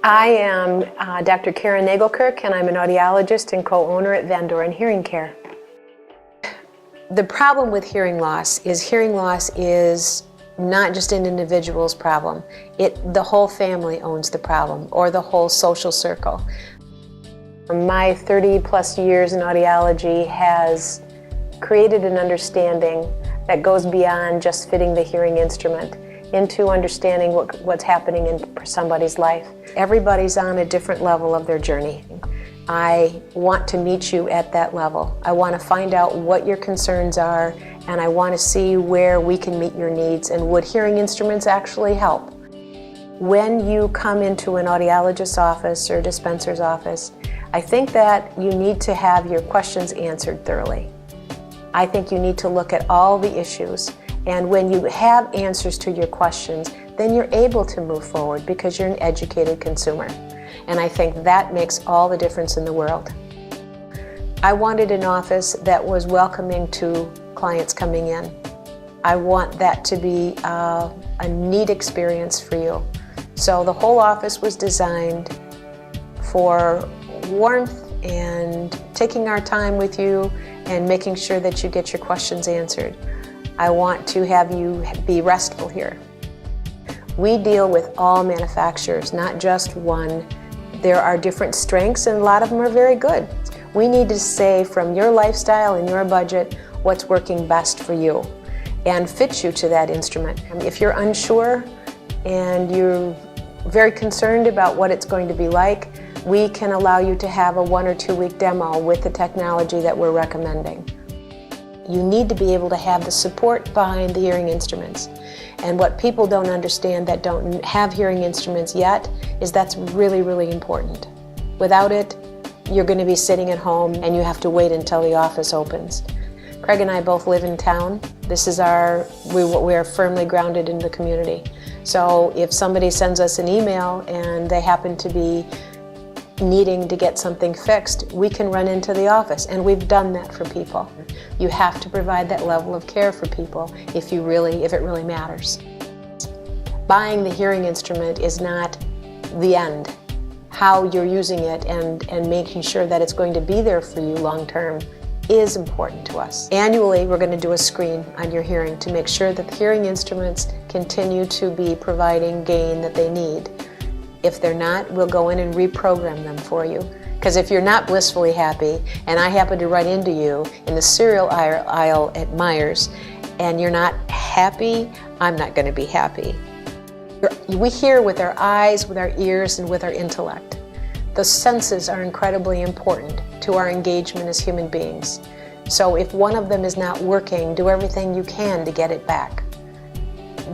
I am Dr. Karen Nagelkirk, and I'm an audiologist and co-owner at Doorne Hearing Care. The problem with hearing loss is not just an individual's problem. The whole family owns the problem, or the whole social circle. My 30-plus years in audiology has created an understanding that goes beyond just fitting the hearing instrument into understanding what's happening in somebody's life. Everybody's on a different level of their journey. I want to meet you at that level. I want to find out what your concerns are, and I want to see where we can meet your needs, and would hearing instruments actually help. When you come into an audiologist's office or dispenser's office, I think that you need to have your questions answered thoroughly. I think you need to look at all the issues, and when you have answers to your questions, then you're able to move forward because you're an educated consumer. And I think that makes all the difference in the world. I wanted an office that was welcoming to clients coming in. I want that to be a neat experience for you. So the whole office was designed for warmth and taking our time with you and making sure that you get your questions answered. I want to have you be restful here. We deal with all manufacturers, not just one. There are different strengths, and a lot of them are very good. We need to say from your lifestyle and your budget what's working best for you and fit you to that instrument. If you're unsure and you're very concerned about what it's going to be like, we can allow you to have a 1 or 2 week demo with the technology that we're recommending. You need to be able to have the support behind the hearing instruments. And what people don't understand that don't have hearing instruments yet is that's really, really important. Without it, you're going to be sitting at home and you have to wait until the office opens. Craig and I both live in town. This is we are firmly grounded in the community. So if somebody sends us an email and they happen to be needing to get something fixed, we can run into the office, and we've done that for people. You have to provide that level of care for people if it really matters. Buying the hearing instrument is not the end. How you're using it and making sure that it's going to be there for you long term is important to us. Annually, we're going to do a screen on your hearing to make sure that the hearing instruments continue to be providing gain that they need. If they're not, we'll go in and reprogram them for you. Because if you're not blissfully happy, and I happen to run into you in the cereal aisle at Meijer's, and you're not happy, I'm not going to be happy. We hear with our eyes, with our ears, and with our intellect. The senses are incredibly important to our engagement as human beings. So if one of them is not working, do everything you can to get it back.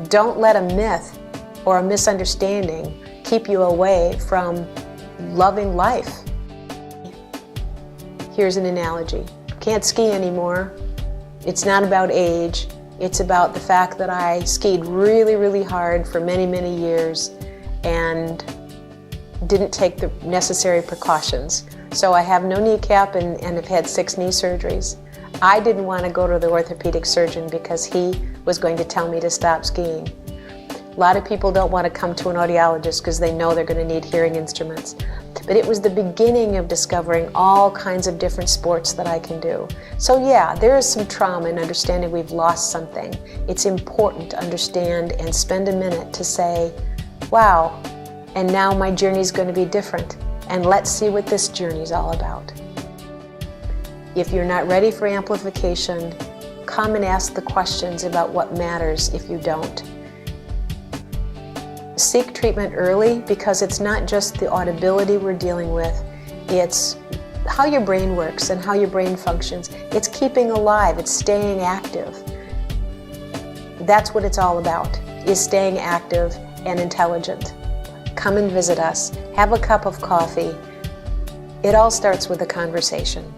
Don't let a myth or a misunderstanding keep you away from loving life. Here's an analogy. Can't ski anymore. It's not about age. It's about the fact that I skied really, really hard for many, many years and didn't take the necessary precautions. So I have no kneecap and have had 6 knee surgeries. I didn't want to go to the orthopedic surgeon because he was going to tell me to stop skiing. A lot of people don't want to come to an audiologist because they know they're going to need hearing instruments. But it was the beginning of discovering all kinds of different sports that I can do. So yeah, there is some trauma in understanding we've lost something. It's important to understand and spend a minute to say, wow, and now my journey's going to be different. And let's see what this journey's all about. If you're not ready for amplification, come and ask the questions about what matters if you don't. Seek treatment early, because it's not just the audibility we're dealing with, it's how your brain works and how your brain functions. It's keeping alive, it's staying active. That's what it's all about, is staying active and intelligent. Come and visit us, have a cup of coffee. It all starts with a conversation.